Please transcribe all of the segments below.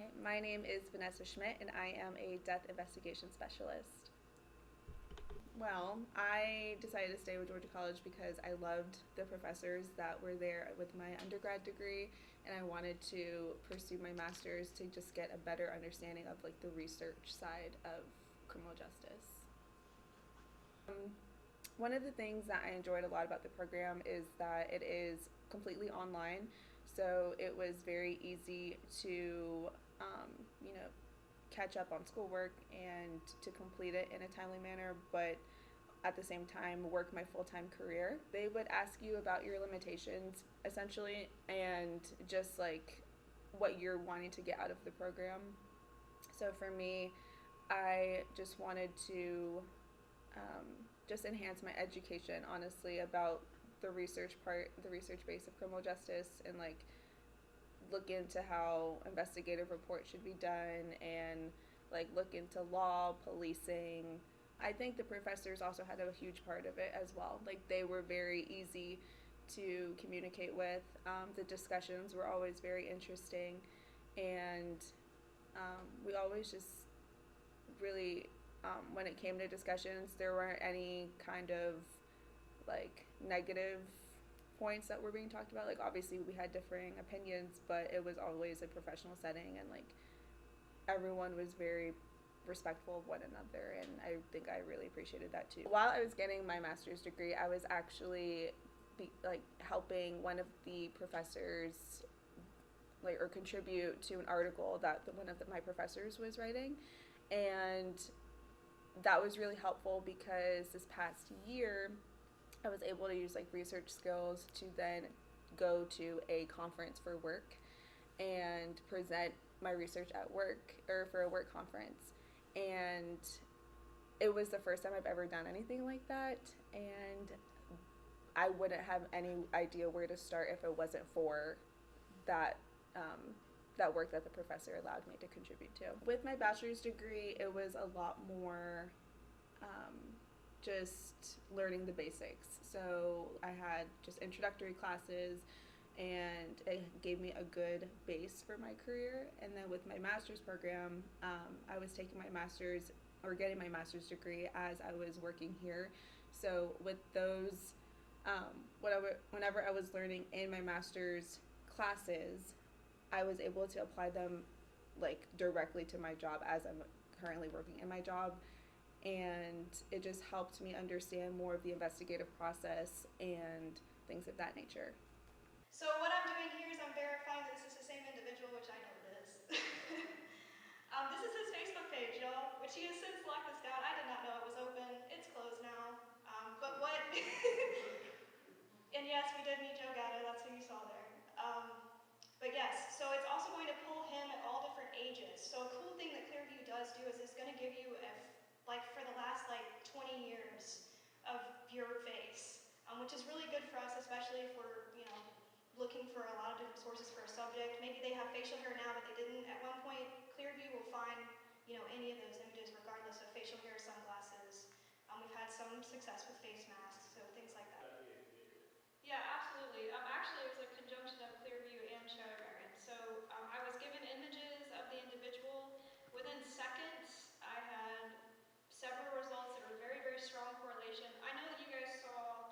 Okay, my name is Vanessa Schmidt and I am a death investigation specialist. Well, I decided to stay with Georgia College because I loved the professors that were there with my undergrad degree, and I wanted to pursue my master's to just get a better understanding of like the research side of criminal justice. One of the things that I enjoyed a lot about the program is that it is completely online, so it was very easy to, you know, catch up on schoolwork and to complete it in a timely manner, but at the same time work my full-time career. They would ask you about your limitations essentially and just like what you're wanting to get out of the program. So for me, I just wanted to just enhance my education honestly about the research part, the research base of criminal justice, and like look into how investigative reports should be done and like look into law, policing. I think the professors also had a huge part of it as well. Like they were very easy to communicate with. The discussions were always very interesting, and we always just really, when it came to discussions, there weren't any kind of like negative points that were being talked about. Like obviously we had differing opinions, but it was always a professional setting, and like everyone was very respectful of one another, and I think I really appreciated that too. While I was getting my master's degree, I was actually helping one of the professors like or contribute to an article that one of my professors was writing, and that was really helpful because this past year I was able to use like research skills to then go to a conference for work and present my research at work or for a work conference. And it was the first time I've ever done anything like that, and I wouldn't have any idea where to start if it wasn't for that that work that the professor allowed me to contribute to. With my bachelor's degree, it was a lot more just learning the basics. So I had just introductory classes, and it gave me a good base for my career. And then with my master's program, I was taking my master's or getting my master's degree as I was working here. So with those, whenever I was learning in my master's classes, I was able to apply them like directly to my job as I'm currently working in my job, and it just helped me understand more of the investigative process and things of that nature. So what I'm doing here is I'm verifying that this is the same individual, which I know it is. This is his Facebook page, y'all, which he has since locked this down. I did not know it was open. It's closed now. But what... And yes, we did meet Joe Gatto. That's who you saw there. But yes, so it's also going to pull him at all different ages. So a cool thing that Clearview does do is it's going to give you, like for the last like 20 years of your face, which is really good for us, especially if we're, looking for a lot of different sources for a subject. Maybe they have facial hair now, but they didn't at one point. Clearview will find, any of those images regardless of facial hair, sunglasses. We've had some success with face masks, so things like that. Yeah, absolutely. Actually, it was a conjunction of Clearview and Shadow Dragon. So I was given images of the individual. Within seconds, I had several results that were very, very strong correlation. I know that you guys saw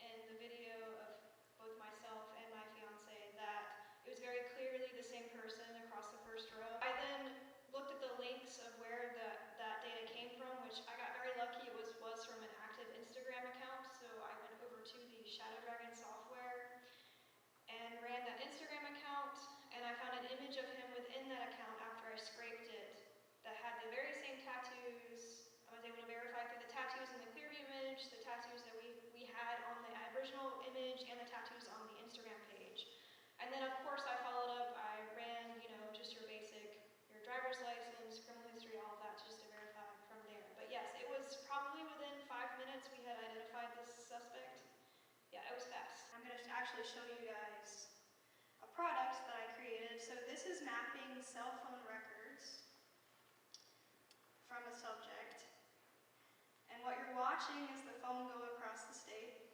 in the video of both myself and my fiance that it was very clearly the same person across the first row. I then looked at the links of where that data came from, which I got very lucky. It was from an active Instagram account, so I went over to the Shadow Dragon software and ran that Instagram account, and I found an image of him within that account after I scraped it that had the very same tattoos. I was able to verify through the tattoos in the Clearview image, the tattoos that we had on the original image, and the tattoos on the Instagram page. And then of course I followed up, I ran, just your basic, your driver's license, criminal history, all of that, just to verify from there. But yes, it was probably within 5 minutes we had identified this suspect. Yeah, it was fast. I'm going to actually show you guys a product that I created. So this is mapping cell phone records from a subject. And what you're watching is the phone go across the state.